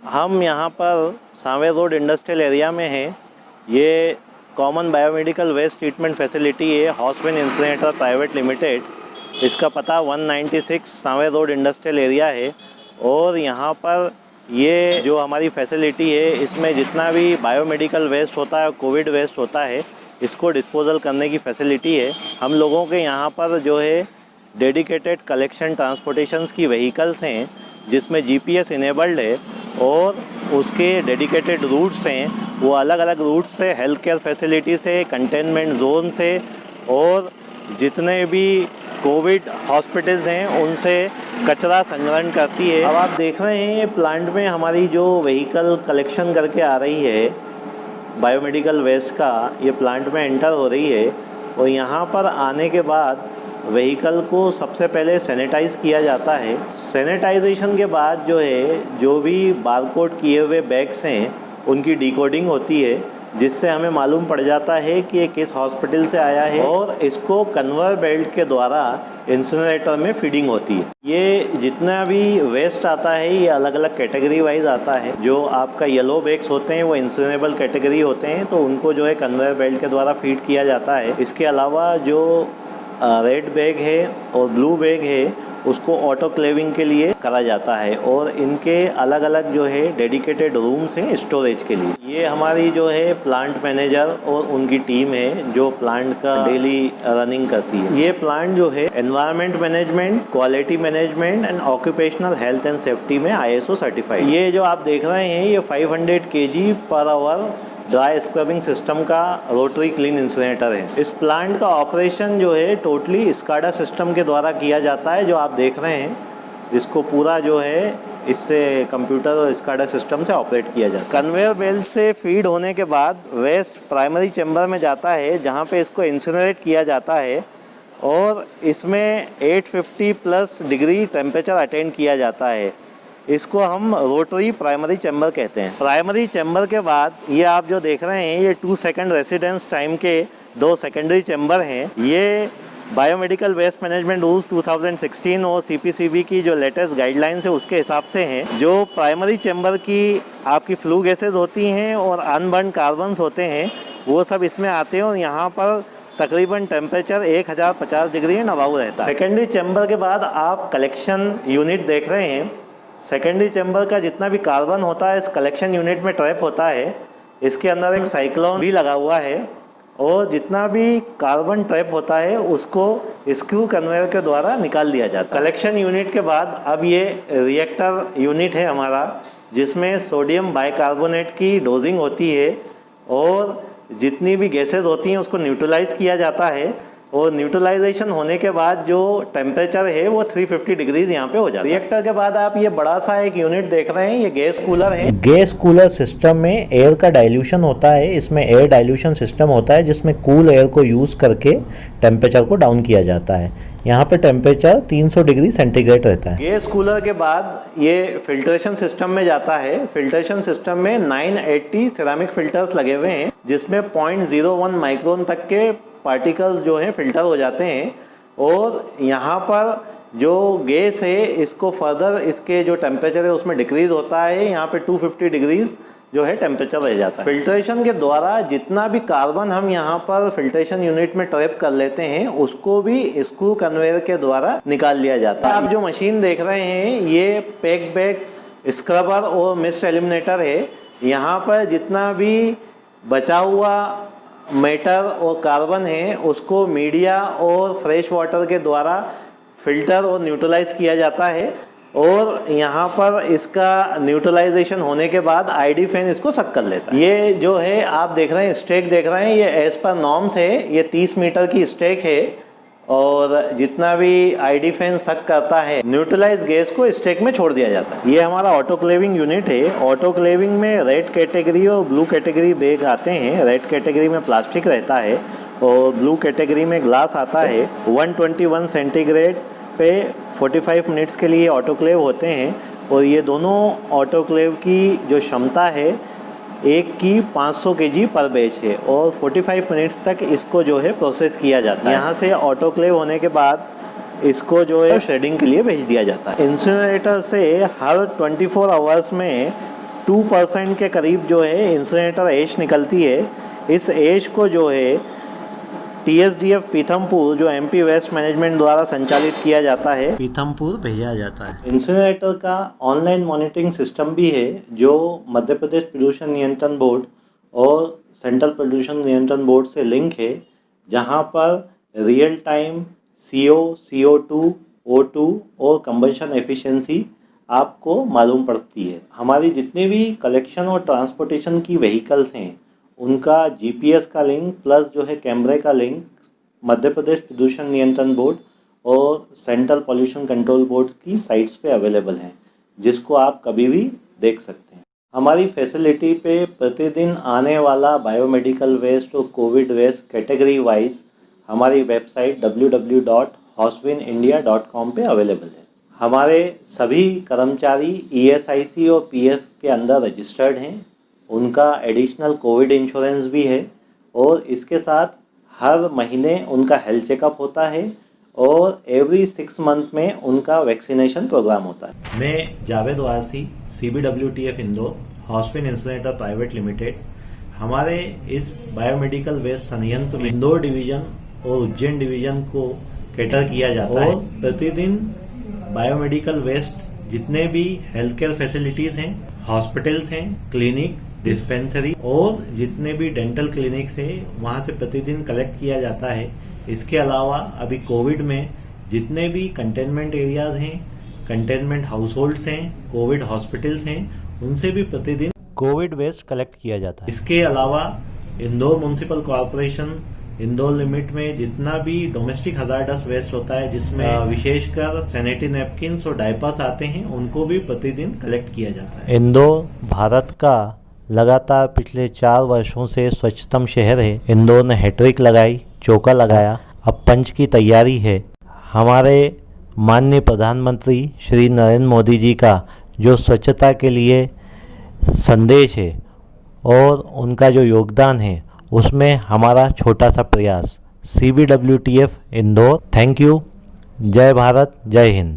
हम यहाँ पर सांवे रोड इंडस्ट्रियल एरिया में हैं। ये common biomedical waste treatment facility है हॉस्पिन इंसिनरेटर प्राइवेट लिमिटेड। इसका पता 196 सांवे रोड इंडस्ट्रियल एरिया है। और यहाँ पर ये जो हमारी फैसिलिटी है, इसमें जितना भी बायोमेडिकल वेस्ट होता है, कोविड वेस्ट होता है, इसको डिस्पोजल करने की फैसिलिटी है। हम लोगों के यहाँ पर जो है डेडिकेटेड कलेक्शन ट्रांसपोर्टेशंस की व्हीकल्स हैं, जिसमें जीपीएस इनेबल्ड है और उसके डेडिकेटेड रूट्स हैं। वो अलग अलग रूट्स से हेल्थ केयर फैसिलिटी से, कंटेनमेंट जोन से और जितने भी कोविड हॉस्पिटल्स हैं उनसे कचरा संग्रहण करती है। अब आप देख रहे हैं ये प्लांट में हमारी जो व्हीकल कलेक्शन करके आ रही है बायोमेडिकल वेस्ट का, ये प्लांट में एंटर हो रही है। और यहाँ पर आने के बाद व्हीकल को सबसे पहले सैनिटाइज़ किया जाता है। सैनिटाइजेशन के बाद जो है, जो भी बारकोड किए हुए बैग्स हैं उनकी डिकोडिंग होती है, जिससे हमें मालूम पड़ जाता है कि ये किस हॉस्पिटल से आया है और इसको कन्वेयर बेल्ट के द्वारा इंसिनरेटर में फीडिंग होती है। ये जितना भी वेस्ट आता है ये अलग अलग कैटेगरी वाइज आता है। जो आपका येलो बैग्स होते हैं वो इंसिनरेबल कैटेगरी होते हैं, तो उनको जो है कन्वेयर बेल्ट के द्वारा फीड किया जाता है। इसके अलावा जो रेड बैग है और ब्लू बैग है उसको ऑटोक्लेविंग के लिए करा जाता है। और इनके अलग अलग जो है डेडिकेटेड रूम्स हैं स्टोरेज के लिए। ये हमारी जो है प्लांट मैनेजर और उनकी टीम है जो प्लांट का डेली रनिंग करती है। ये प्लांट जो है environment management, quality management and occupational health and safety में ISO सर्टिफाइड। ये जो आप देख रहे हैं ये 500 kg per hour dry scrubbing system का रोटरी क्लीन इंसिनरेटर है। इस प्लांट का ऑपरेशन जो है टोटली स्काडा सिस्टम के द्वारा किया जाता है, जो आप देख रहे हैं। इसको पूरा जो है इससे कंप्यूटर और स्काडा सिस्टम से ऑपरेट किया जाता है। कन्वेयर बेल्ट से फीड होने के बाद वेस्ट प्राइमरी चैम्बर में जाता है, जहाँ पे इसको इंसिनरेट किया जाता है और इसमें 850+ डिग्री टेम्परेचर अटेंड किया जाता है। इसको हम रोटरी प्राइमरी चैम्बर कहते हैं। प्राइमरी चैम्बर के बाद ये आप जो देख रहे हैं ये 2 सेकंड रेसिडेंस टाइम के 2 सेकेंडरी चैम्बर हैं। ये बायोमेडिकल वेस्ट मैनेजमेंट रूल्स 2016 और CPCB की जो लेटेस्ट गाइडलाइंस है उसके हिसाब से हैं। जो प्राइमरी चैम्बर की आपकी फ्लू गैसेज होती हैं और अनबर्न कार्बन्स होते हैं वो सब इसमें आते हैं और यहाँ पर तकरीबन टेम्परेचर 1050 डिग्री एंड अबाव रहता है। सेकेंडरी चैम्बर के बाद आप कलेक्शन यूनिट देख रहे हैं। सेकेंडरी चैम्बर का जितना भी कार्बन होता है इस कलेक्शन यूनिट में ट्रैप होता है। इसके अंदर एक साइक्लोन भी लगा हुआ है और जितना भी कार्बन ट्रैप होता है उसको स्क्रू कन्वेयर के द्वारा निकाल दिया जाता है। कलेक्शन यूनिट के बाद अब ये रिएक्टर यूनिट है हमारा, जिसमें सोडियम बाइकार्बोनेट की डोजिंग होती है और जितनी भी गैसेज होती हैं उसको न्यूट्रलाइज किया जाता है। और न्यूट्रलाइजेशन होने के बाद जो टेम्परेचर है वो 350 डिग्रीज यहाँ पे हो जाता है। रिएक्टर के बाद आप ये बड़ा सा एक यूनिट देख रहे हैं, ये गैस कूलर है। गैस कूलर सिस्टम में एयर का डाइल्यूशन होता है। इसमें एयर डाइल्यूशन सिस्टम होता है जिसमें कूल एयर को यूज़ करके टेम्परेचर को डाउन किया जाता है। यहाँ पे टेम्परेचर 300 डिग्री सेंटीग्रेड रहता है। गैस कूलर के बाद ये फिल्ट्रेशन सिस्टम में जाता है। फिल्ट्रेशन सिस्टम में 980 सिरेमिक फिल्टर्स लगे हुए हैं, जिसमें 0.01 माइक्रोन तक के पार्टिकल्स जो हैं फिल्टर हो जाते हैं। और यहाँ पर जो गैस है इसको फर्दर इसके जो टेम्परेचर है उसमें डिक्रीज होता है। यहाँ पे 250 डिग्रीज जो है टेम्परेचर रह जाता है। फिल्ट्रेशन के द्वारा जितना भी कार्बन हम यहाँ पर फिल्ट्रेशन यूनिट में ट्रैप कर लेते हैं उसको भी स्क्रू कन्वेयर के द्वारा निकाल लिया जाता है। आप जो मशीन देख रहे हैं ये पैक बैग स्क्रबर और मिस्ट एलिमिनेटर है। यहाँ पर जितना भी बचा हुआ मैटर और कार्बन है उसको मीडिया और फ्रेश वाटर के द्वारा फिल्टर और न्यूट्रलाइज किया जाता है। और यहाँ पर इसका न्यूट्रलाइजेशन होने के बाद ID फैन इसको सक कर लेता है। ये जो है आप देख रहे हैं स्टेक देख रहे हैं, ये एज पर नॉर्म्स है। ये 30 मीटर की स्टेक है और जितना भी ID फैन सक करता है न्यूट्रलाइज गैस को स्टेक में छोड़ दिया जाता है। ये हमारा ऑटोक्लेविंग यूनिट है। ऑटोक्लेविंग में रेड कैटेगरी और ब्लू कैटेगरी बैग आते हैं। रेड कैटेगरी में प्लास्टिक रहता है और ब्लू कैटेगरी में ग्लास आता है। 121 सेंटीग्रेड पे 45 मिनट्स के लिए ऑटोक्लेव होते हैं। और ये दोनों ऑटोक्लेव की जो क्षमता है एक की 500 kg पर बैच है और 45 मिनट्स तक इसको जो है प्रोसेस किया जाता है। यहाँ से ऑटोक्लेव होने के बाद इसको जो है शेडिंग के लिए भेज दिया जाता है। इंसिनरेटर से हर 24 आवर्स में 2% के करीब जो है इंसिनरेटर ऐश निकलती है। इस ऐश को जो है TSDF पीथमपुर जो MP वेस्ट मैनेजमेंट द्वारा संचालित किया जाता है, पीथमपुर भेजा जाता है। इंसिनरेटर का ऑनलाइन मॉनिटरिंग सिस्टम भी है जो मध्य प्रदेश प्रदूषण नियंत्रण बोर्ड और सेंट्रल प्रदूषण नियंत्रण बोर्ड से लिंक है, जहां पर real time CO, CO2, O2 और कंबशन एफिशिएंसी आपको मालूम पड़ती है। हमारी जितने भी कलेक्शन और ट्रांसपोर्टेशन की व्हीकल्स हैं उनका GPS का लिंक प्लस जो है कैमरे का लिंक मध्य प्रदेश प्रदूषण नियंत्रण बोर्ड और सेंट्रल पॉल्यूशन कंट्रोल बोर्ड की साइट्स पे अवेलेबल हैं, जिसको आप कभी भी देख सकते हैं। हमारी फैसिलिटी पे प्रतिदिन आने वाला बायोमेडिकल वेस्ट और कोविड वेस्ट कैटेगरी वाइज हमारी वेबसाइट www.hoswinindia.com पे अवेलेबल है। हमारे सभी कर्मचारी ESIC और PF के अंदर रजिस्टर्ड हैं, उनका एडिशनल कोविड इंश्योरेंस भी है और इसके साथ हर महीने उनका हेल्थ चेकअप होता है और एवरी 6 मंथ में उनका वैक्सीनेशन प्रोग्राम होता है। मैं जावेद वासी, CBWTF इंदौर, हॉस्पिन इंसिनरेटर प्राइवेट लिमिटेड। हमारे इस बायोमेडिकल वेस्ट संयंत्र में इंदौर डिवीजन और उज्जैन डिवीजन को कैटर किया जाता है। प्रतिदिन बायोमेडिकल वेस्ट जितने भी हेल्थ केयर फैसिलिटीज़ हैं, हॉस्पिटल्स हैं, क्लिनिक, डिस्पेंसरी और जितने भी डेंटल क्लिनिक्स हैं वहाँ से प्रतिदिन कलेक्ट किया जाता है। इसके अलावा अभी कोविड में जितने भी कंटेनमेंट एरियाज हैं, कंटेनमेंट हाउस होल्ड्स हैं, कोविड हॉस्पिटल्स हैं, उनसे भी प्रतिदिन कोविड वेस्ट कलेक्ट किया जाता है। इसके अलावा Indore municipal corporation Indore limit में जितना भी डोमेस्टिक हजार्डस वेस्ट होता है, जिसमें विशेषकर सैनिटरी नैपकिन्स और डायपर्स आते हैं, उनको भी प्रतिदिन कलेक्ट किया जाता है। इंदौर भारत का लगातार पिछले 4 वर्षों से स्वच्छतम शहर है। इंदौर ने हैट्रिक लगाई, चौका लगाया, अब पंच की तैयारी है। हमारे माननीय प्रधानमंत्री श्री नरेंद्र मोदी जी का जो स्वच्छता के लिए संदेश है और उनका जो योगदान है, उसमें हमारा छोटा सा प्रयास। CBWTF Indore, thank you. जय भारत, जय हिंद।